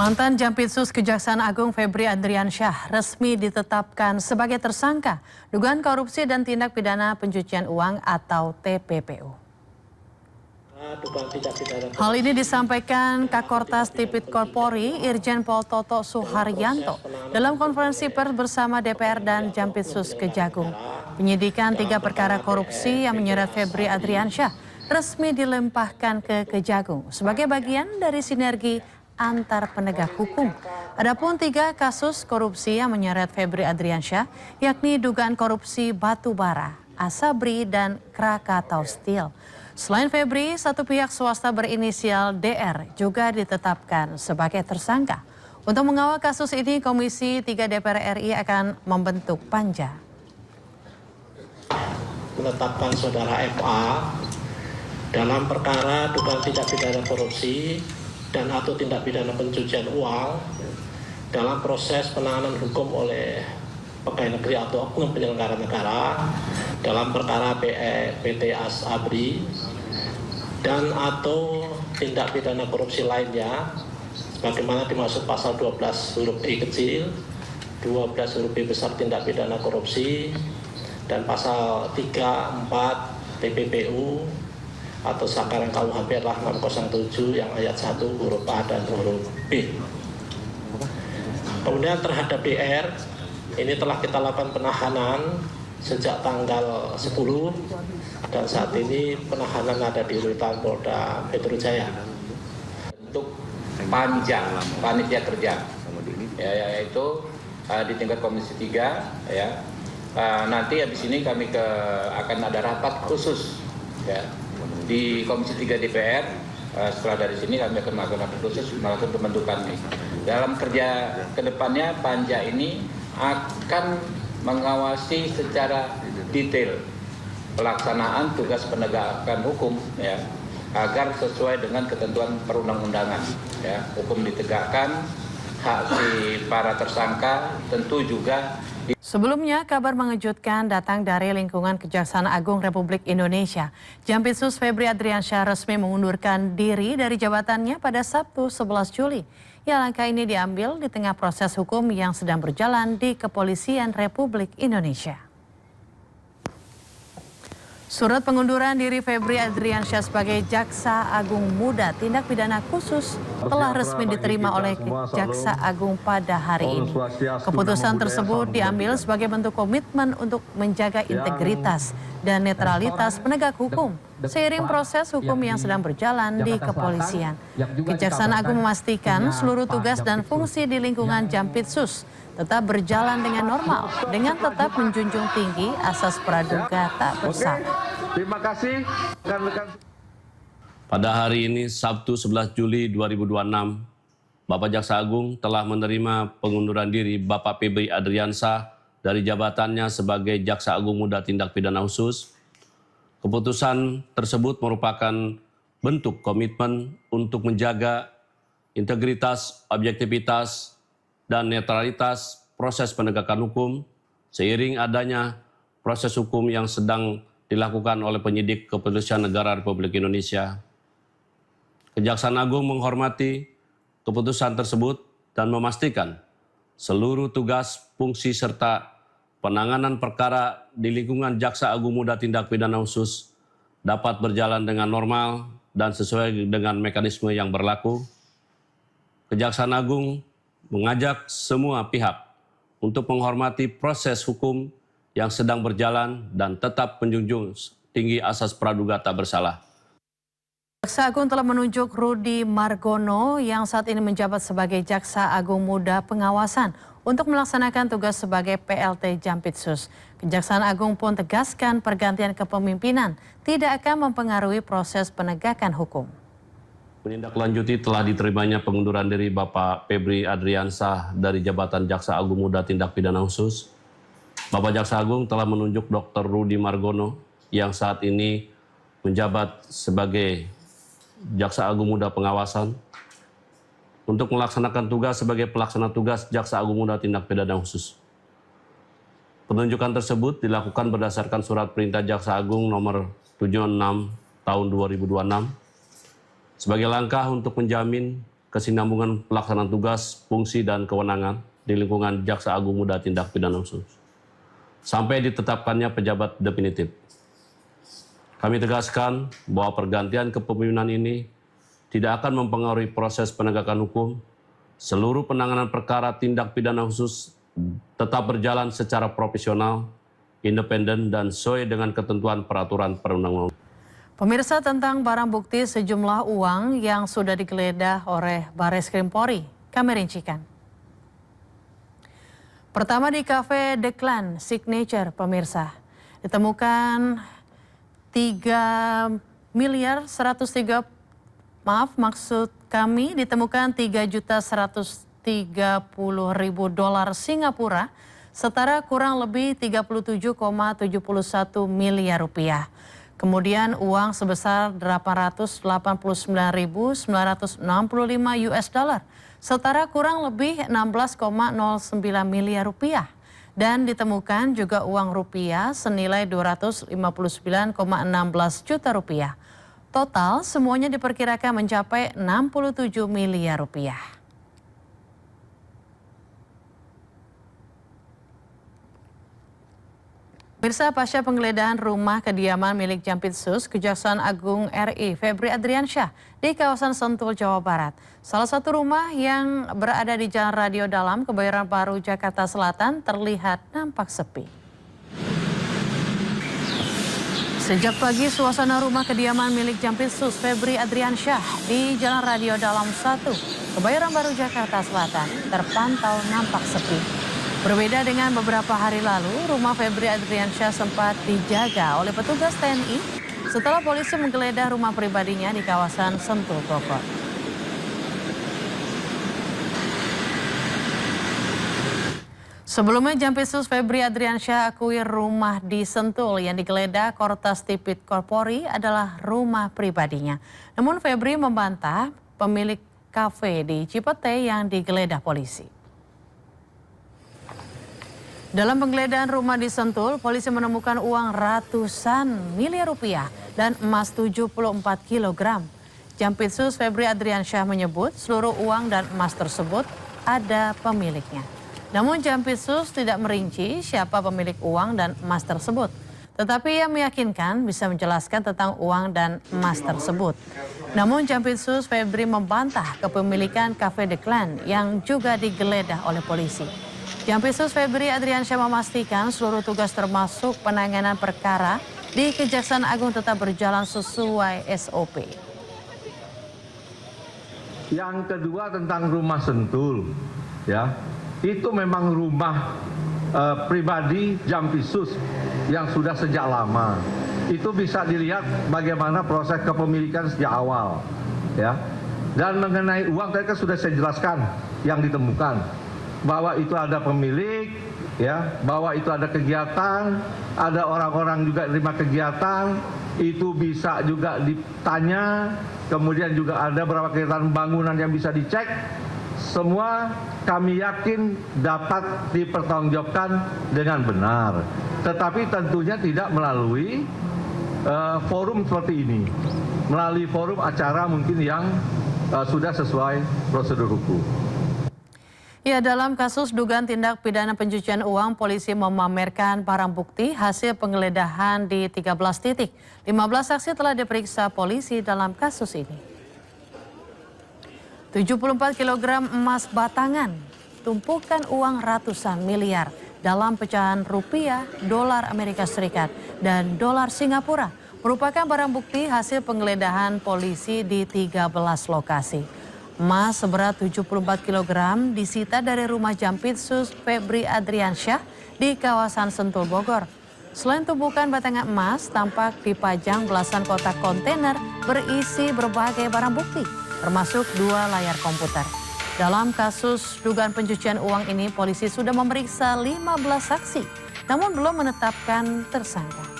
Mantan Jampitsus Kejaksaan Agung Febri Adriansyah resmi ditetapkan sebagai tersangka dugaan korupsi dan tindak pidana pencucian uang atau TPPU. Hal ini disampaikan Kakortas Tipikor Polri Irjen Pol Toto Suharyanto dalam konferensi pers bersama DPR dan Jampitsus Kejagung. Penyidikan 3 perkara korupsi yang menyeret Febri Adriansyah resmi dilempahkan ke Kejagung sebagai bagian dari sinergi antar penegak hukum. Adapun 3 kasus korupsi yang menyeret Febri Adriansyah, yakni dugaan korupsi batu bara, Asabri, dan Krakatau Steel. Selain Febri, satu pihak swasta berinisial DR juga ditetapkan sebagai tersangka. Untuk mengawal kasus ini, Komisi 3 DPR RI akan membentuk panja. Menetapkan saudara FA dalam perkara dugaan tindak pidana korupsi dan atau tindak pidana pencucian uang dalam proses penanganan hukum oleh pegawai negeri atau oknum penyelenggara negara dalam perkara PT Asabri dan atau tindak pidana korupsi lainnya sebagaimana dimaksud pasal 12 huruf I kecil, 12 huruf B besar tindak pidana korupsi dan pasal 3, 4 TPPU atau Sakaran KUHP 607 yang ayat 1 huruf A dan huruf B. Kemudian terhadap DR, ini telah kita lakukan penahanan sejak tanggal 10 dan saat ini penahanan ada di rutan Polda Metro Jaya. Untuk panja panitia kerja, yaitu di tingkat Komisi 3, ya. Nanti habis ini kami akan ada rapat khusus, ya, di Komisi 3 DPR. Setelah dari sini kami akan melakukan rapat khusus melakukan pembentukan ini. Dalam kerja kedepannya panja ini akan mengawasi secara detail pelaksanaan tugas penegakan hukum, ya, agar sesuai dengan ketentuan perundang-undangan, ya. Hukum ditegakkan, hak si para tersangka tentu juga. Sebelumnya, kabar mengejutkan datang dari lingkungan Kejaksaan Agung Republik Indonesia. Jampitsus Febri Adriansyah resmi mengundurkan diri dari jabatannya pada Sabtu 11 Juli. Ya, langkah ini diambil di tengah proses hukum yang sedang berjalan di Kepolisian Republik Indonesia. Surat pengunduran diri Febri Adriansyah sebagai Jaksa Agung Muda Tindak Pidana Khusus telah resmi diterima oleh Jaksa Agung pada hari ini. Keputusan tersebut diambil sebagai bentuk komitmen untuk menjaga integritas dan netralitas penegak hukum seiring proses hukum yang sedang berjalan di kepolisian. Kejaksaan Agung memastikan seluruh tugas dan fungsi di lingkungan Jampitsus tetap berjalan dengan normal, dengan tetap menjunjung tinggi asas praduga tak bersalah. Terima kasih rekan-rekan. Pada hari ini, Sabtu 11 Juli 2026, Bapak Jaksa Agung telah menerima pengunduran diri Bapak Febri Adriansyah dari jabatannya sebagai Jaksa Agung Muda Tindak Pidana Khusus. Keputusan tersebut merupakan bentuk komitmen untuk menjaga integritas, objektivitas, dan netralitas proses penegakan hukum seiring adanya proses hukum yang sedang dilakukan oleh penyidik Kepolisian Negara Republik Indonesia. Kejaksaan Agung menghormati keputusan tersebut dan memastikan seluruh tugas, fungsi, serta penanganan perkara di lingkungan Jaksa Agung Muda Tindak Pidana Khusus dapat berjalan dengan normal dan sesuai dengan mekanisme yang berlaku. Kejaksaan Agung mengajak semua pihak untuk menghormati proses hukum yang sedang berjalan dan tetap menjunjung tinggi asas praduga tak bersalah. Jaksa Agung telah menunjuk Rudy Margono yang saat ini menjabat sebagai Jaksa Agung Muda Pengawasan untuk melaksanakan tugas sebagai PLT Jampitsus. Kejaksaan Agung pun tegaskan pergantian kepemimpinan tidak akan mempengaruhi proses penegakan hukum. Menindaklanjuti telah diterimanya pengunduran diri Bapak Febri Adriansyah dari jabatan Jaksa Agung Muda Tindak Pidana Khusus. Bapak Jaksa Agung telah menunjuk Dr. Rudy Margono yang saat ini menjabat sebagai Jaksa Agung Muda Pengawasan untuk melaksanakan tugas sebagai pelaksana tugas Jaksa Agung Muda Tindak Pidana Khusus. Penunjukan tersebut dilakukan berdasarkan Surat Perintah Jaksa Agung nomor 76 tahun 2026 sebagai langkah untuk menjamin kesinambungan pelaksanaan tugas, fungsi, dan kewenangan di lingkungan Jaksa Agung Muda Tindak Pidana Khusus, sampai ditetapkannya pejabat definitif. Kami tegaskan bahwa pergantian kepemimpinan ini tidak akan mempengaruhi proses penegakan hukum. Seluruh penanganan perkara tindak pidana khusus tetap berjalan secara profesional, independen, dan sesuai dengan ketentuan peraturan perundang-undangan. Pemirsa, tentang barang bukti sejumlah uang yang sudah digeledah oleh Barreskrim Polri, kami rincikan. Pertama di Cafe The Clan Signature, pemirsa, ditemukan 3.130.000 dolar Singapura, setara kurang lebih 37,71 miliar rupiah. Kemudian uang sebesar 889.965 US dollar, setara kurang lebih 16,09 miliar rupiah. Dan ditemukan juga uang rupiah senilai 259,16 juta rupiah. Total semuanya diperkirakan mencapai 67 miliar rupiah. Pemirsa, pasca penggeledahan rumah kediaman milik Jampitsus Kejaksaan Agung RI Febri Adriansyah di kawasan Sentul, Jawa Barat. Salah satu rumah yang berada di Jalan Radio Dalam, Kebayoran Baru, Jakarta Selatan terlihat nampak sepi. Sejak pagi, suasana rumah kediaman milik Jampitsus Febri Adriansyah di Jalan Radio Dalam 1, Kebayoran Baru, Jakarta Selatan terpantau nampak sepi. Berbeda dengan beberapa hari lalu, rumah Febri Adriansyah sempat dijaga oleh petugas TNI setelah polisi menggeledah rumah pribadinya di kawasan Sentul, Bogor. Sebelumnya, Jampitsus Febri Adriansyah akui rumah di Sentul yang digeledah Kortas Tipikor Polri adalah rumah pribadinya. Namun Febri membantah pemilik kafe di Cipete yang digeledah polisi. Dalam penggeledahan rumah di Sentul, polisi menemukan uang ratusan miliar rupiah dan emas 74 kg. Jampitsus Febri Adriansyah menyebut seluruh uang dan emas tersebut ada pemiliknya. Namun Jampitsus tidak merinci siapa pemilik uang dan emas tersebut. Tetapi ia meyakinkan bisa menjelaskan tentang uang dan emas tersebut. Namun Jampitsus Febri membantah kepemilikan Cafe The Clan yang juga digeledah oleh polisi. Jampitsus Febri Adriansyah memastikan seluruh tugas termasuk penanganan perkara di Kejaksaan Agung tetap berjalan sesuai SOP. Yang kedua tentang rumah Sentul, ya, itu memang rumah pribadi Jampitsus yang sudah sejak lama. Itu bisa dilihat bagaimana proses kepemilikan sejak awal, ya. Dan mengenai uang tadi kan sudah saya jelaskan yang ditemukan. Bahwa itu ada pemilik, ya, bahwa itu ada kegiatan, ada orang-orang juga terima kegiatan, itu bisa juga ditanya, kemudian juga ada beberapa kegiatan bangunan yang bisa dicek. Semua kami yakin dapat dipertanggungjawabkan dengan benar, tetapi tentunya tidak melalui forum seperti ini, melalui forum acara mungkin yang sudah sesuai prosedur hukum. Ya, dalam kasus dugaan tindak pidana pencucian uang, polisi memamerkan barang bukti hasil penggeledahan di 13 titik. 15 saksi telah diperiksa polisi dalam kasus ini. 74 kg emas batangan, tumpukan uang ratusan miliar dalam pecahan rupiah, dolar Amerika Serikat, dan dolar Singapura merupakan barang bukti hasil penggeledahan polisi di 13 lokasi. Emas seberat 74 kg disita dari rumah Jampitsus Febri Adriansyah di kawasan Sentul, Bogor. Selain tumpukan batangan emas, tampak dipajang belasan kotak kontainer berisi berbagai barang bukti, termasuk 2 layar komputer. Dalam kasus dugaan pencucian uang ini, polisi sudah memeriksa 15 saksi, namun belum menetapkan tersangka.